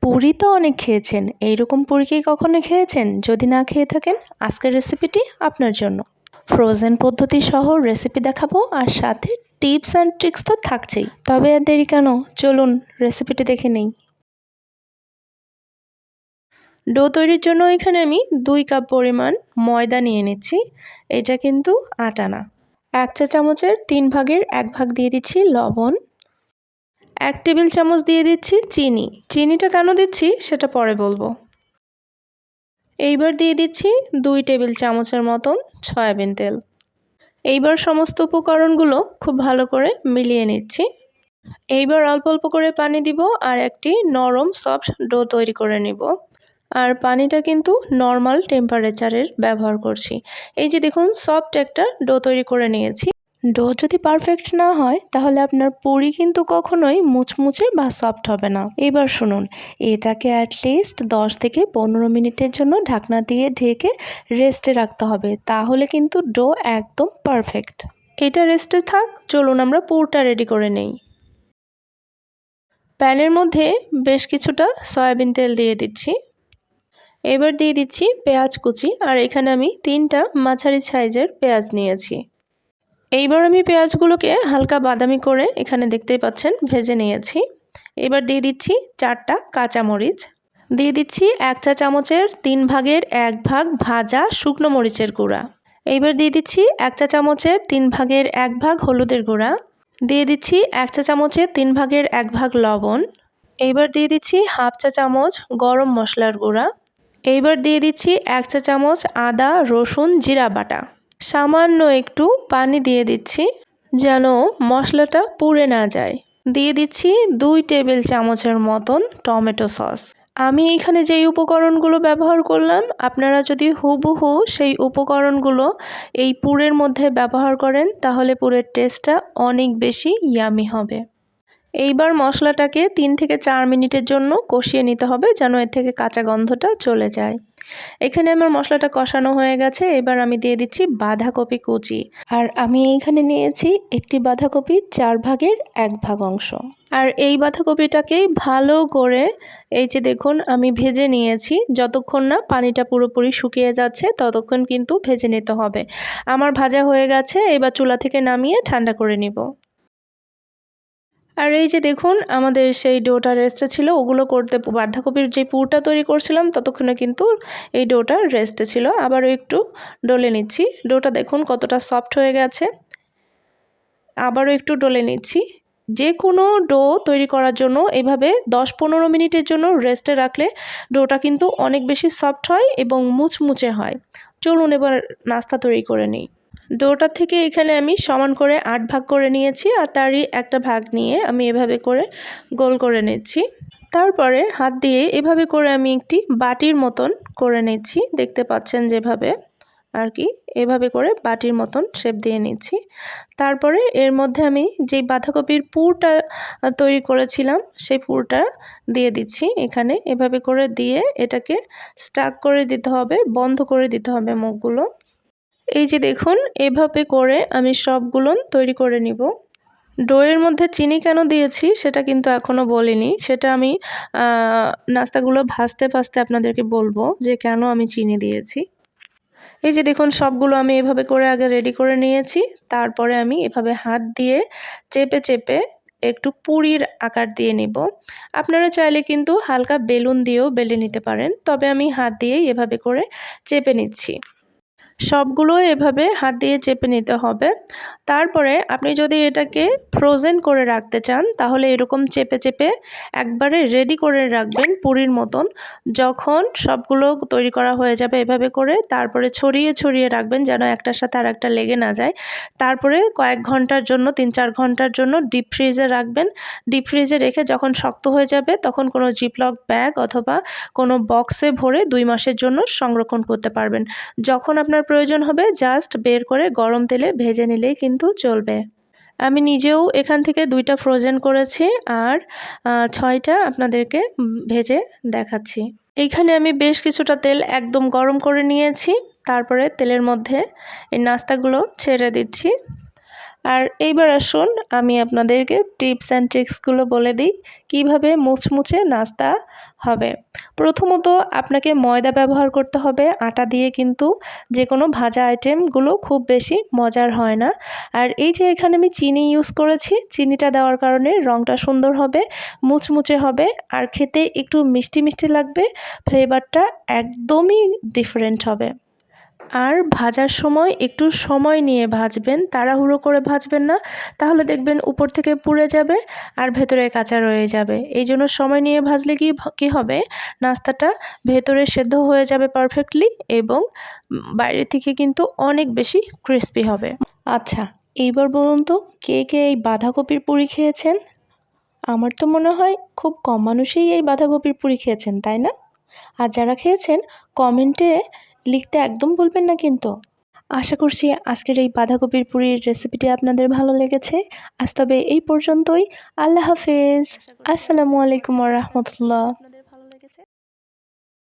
পুরি তো অনেক খেয়েছেন, এইরকম পুরি কি কখনো খেয়েছেন? যদি না খেয়ে থাকেন, আজকের রেসিপিটি আপনার জন্য। ফ্রোজেন পদ্ধতি সহ রেসিপি দেখাবো, আর সাথে টিপস অ্যান্ড ট্রিক্স তো থাকছেই। তবে আর দেরি কেন, চলুন রেসিপিটি দেখে নেই। ডো তৈরির জন্য এখানে আমি 2 কাপ পরিমাণ ময়দা নিয়ে নিচ্ছি। এটা কিন্তু আটা না। 1 চা চামচের 3 ভাগের 1 ভাগ দিয়ে দিচ্ছি লবণ। 1 টেবিল চামচ দিয়ে দিচ্ছি চিনি। চিনিটা কেন দিচ্ছি সেটা পরে বলবো। এইবার দিয়ে দিচ্ছি 2 টেবিল চামচের মতন সয়াবিন তেল। এইবার সমস্ত উপকরণগুলো খুব ভালো করে মিলিয়ে নিচ্ছি। এইবার অল্প অল্প করে পানি দিব আর একটি নরম সফট ডো তৈরি করে নিব। আর পানিটা কিন্তু নর্মাল টেম্পারেচারের ব্যবহার করছি। এই যে দেখুন, সফট একটা ডো তৈরি করে নিয়েছি। ডো যদি পারফেক্ট না হয় তাহলে আপনার পুরি কিন্তু কখনোই মুচমুচে বা সফট হবে না। এবার শুনুন, এটাকে অ্যাটলিস্ট 10 থেকে 15 মিনিটের জন্য ঢাকনা দিয়ে ঢেকে রেস্টে রাখতে হবে, তাহলে কিন্তু ডো একদম পারফেক্ট। এটা রেস্টে থাক, চলুন আমরা পুরটা রেডি করে নেই। প্যানের মধ্যে বেশ কিছুটা সয়াবিন তেল দিয়ে দিচ্ছি। এবার দিয়ে দিচ্ছি পেঁয়াজ কুচি, আর এখানে আমি 3টা মাঝারি সাইজের পেঁয়াজ নিয়েছি। এইবার আমি পেঁয়াজগুলোকে হালকা বাদামি করে এখানে দেখতেই পাচ্ছেন ভেজে নিয়েছি। এবার দিয়ে দিচ্ছি 4টা কাঁচামরিচ। দিয়ে দিচ্ছি 1 চা চামচের 3 ভাগের 1 ভাগ ভাজা শুকনো মরিচের গুঁড়া। এইবার দিয়ে দিচ্ছি 1 চা চামচের 3 ভাগের 1 ভাগ হলুদের গুঁড়া। দিয়ে দিচ্ছি 1 চা চামচের 3 ভাগের 1 ভাগ লবণ। এইবার দিয়ে দিচ্ছি হাফ চা চামচ গরম মশলার গুঁড়া। এইবার দিয়ে দিচ্ছি 1 চা চামচ আদা রসুন জিরা বাটা। সামান্য একটু পানি দিয়ে দিচ্ছি যেন মশলাটা পুড়ে না যায়। দিয়ে দিচ্ছি 2 টেবিল চামচের মতন টমেটো সস। আমি এখানে যেই উপকরণগুলো ব্যবহার করলাম, আপনারা যদি হুবহু সেই উপকরণগুলো এই পুরের মধ্যে ব্যবহার করেন তাহলে পুরের টেস্টটা অনেক বেশি ইয়ামি হবে। এইবার মশলাটাকে 3 থেকে 4 মিনিটের জন্য কষিয়ে নিতে হবে যেন এর থেকে কাঁচা গন্ধটা চলে যায়। এখানে আমার মশলাটা কষানো হয়ে গেছে। এবার আমি দিয়ে দিচ্ছি বাঁধাকপি কুচি, আর আমি এইখানে নিয়েছি একটি বাঁধাকপি 4 ভাগের 1 ভাগ অংশ। আর এই বাঁধাকপিটাকে ভালো করে এই যে দেখুন আমি ভেজে নিয়েছি। যতক্ষণ না পানিটা পুরোপুরি শুকিয়ে যাচ্ছে ততক্ষণ কিন্তু ভেজে নিতে হবে। আমার ভাজা হয়ে গেছে, এবার চুলা থেকে নামিয়ে ঠান্ডা করে নিব। আর এই যে দেখুন, আমাদের সেই ডোটা রেস্টে ছিল, ওগুলো করতে বাঁধাকপির যে পুরটা তৈরি করছিলাম ততক্ষণে কিন্তু এই ডোটা রেস্টে ছিল। আবারও একটু ডলে নিচ্ছি। ডোটা দেখুন কতটা সফট হয়ে গেছে। আবারও একটু ডলে নিচ্ছি। যে কোনো ডো তৈরি করার জন্য এভাবে 10-15 মিনিটের জন্য রেস্টে রাখলে ডোটা কিন্তু অনেক বেশি সফট হয় এবং মুচমুচে হয়। চলুন এবার নাস্তা তৈরি করে নিই। ডোটা থেকে এখানে আমি সমান করে 8 ভাগ করে নিয়েছি, আর তারই একটা ভাগ নিয়ে আমি এভাবে করে গোল করে নিচ্ছি। তারপরে হাত দিয়ে এভাবে করে আমি একটি বাটির মতন করে নিচ্ছি। দেখতে পাচ্ছেন যেভাবে আর কি, এভাবে করে বাটির মতন শেপ দিয়ে নিচ্ছি। তারপরে এর মধ্যে আমি যেই বাঁধাকপির পুরটা তৈরি করেছিলাম সেই পুরটা দিয়ে দিচ্ছি এখানে। এভাবে করে দিয়ে এটাকে স্টাক করে দিতে হবে, বন্ধ করে দিতে হবে মুখগুলো। এই যে দেখুন, এভাবে করে আমি সবগুলো তৈরি করে নিব। ডোয়ের মধ্যে চিনি কেন দিয়েছি সেটা কিন্তু এখনও বলিনি, সেটা আমি নাস্তাগুলো ভাজতে ভাজতে আপনাদেরকে বলবো যে কেন আমি চিনি দিয়েছি। এই যে দেখুন, সবগুলো আমি এভাবে করে আগে রেডি করে নিয়েছি। তারপরে আমি এভাবে হাত দিয়ে চেপে চেপে একটু পুরির আকার দিয়ে নিব। আপনারা চাইলে কিন্তু হালকা বেলুন দিয়েও বেলে নিতে পারেন, তবে আমি হাত দিয়েই এভাবে করে চেপে নিচ্ছি। সবগুলো এভাবে হাত দিয়ে চেপে নিতে হবে। তারপরে আপনি যদি এটাকে ফ্রোজেন করে রাখতে চান তাহলে এরকম চেপে চেপে একবারে রেডি করে রাখবেন পুরির মতন। যখন সবগুলো তৈরি করা হয়ে যাবে এভাবে করে তারপরে ছড়িয়ে ছড়িয়ে রাখবেন যেন একটার সাথে আর একটা লেগে না যায়। তারপরে কয়েক ঘন্টার জন্য 3-4 ঘন্টার জন্য ডিপ ফ্রিজে রাখবেন। ডিপ ফ্রিজে রেখে যখন শক্ত হয়ে যাবে তখন কোনো জিপলক ব্যাগ অথবা কোনো বক্সে ভরে 2 মাসের জন্য সংরক্ষণ করতে পারবেন। যখন আপনার প্রয়োজন হবে জাস্ট বের করে গরম তেলে ভেজে নিলেই কিন্তু চলবে। আমি নিজেও এখান থেকে 2টা ফ্রোজেন করেছি, আর 6টা আপনাদেরকে ভেজে দেখাচ্ছি। এইখানে আমি বেশ কিছুটা তেল একদম গরম করে নিয়েছি। তারপরে তেলের মধ্যে এই নাস্তাগুলো ছেড়ে দিচ্ছি। আর এইবার আসুন আমি আপনাদেরকে টিপস অ্যান্ড ট্রিক্সগুলো বলে দিই কিভাবে মুচমুচে নাস্তা হবে। প্রথমত আপনাকে ময়দা ব্যবহার করতে হবে, আটা দিয়ে কিন্তু যে কোনো ভাজা আইটেমগুলো খুব বেশি মজার হয় না। আর এই যে এখানে আমি চিনি ইউজ করেছি, চিনিটা দেওয়ার কারণে রঙটা সুন্দর হবে, মুচমুচে হবে আর খেতে একটু মিষ্টি মিষ্টি লাগবে, ফ্লেভারটা একদমই ডিফারেন্ট হবে। আর ভাজার সময় একটু সময় নিয়ে ভাজবেন, তাড়াহুড়ো করে ভাজবেন না, তাহলে দেখবেন উপর থেকে পুড়ে যাবে আর ভেতরে কাঁচা রয়ে যাবে। এই জন্য সময় নিয়ে ভাজলে কি হবে, নাস্তাটা ভেতরে সেদ্ধ হয়ে যাবে পারফেক্টলি এবং বাইরে থেকে কিন্তু অনেক বেশি ক্রিস্পি হবে। আচ্ছা, এইবার বলুন তো কে কে এই বাঁধাকপির পুরি খেয়েছেন? আমার তো মনে হয় খুব কম মানুষই এই বাঁধাকপির পুরি খেয়েছেন, তাই না? আর যারা খেয়েছেন কমেন্টে লিখতে একদম ভুলবেন না কিন্তু। আশা করছি আজকের এই বাঁধাকপির পুরির রেসিপিটি আপনাদের ভালো লেগেছে। আজ তবে এই পর্যন্তই। আল্লাহ হাফেজ। আসসালামু আলাইকুম ওয়া রাহমাতুল্লাহ।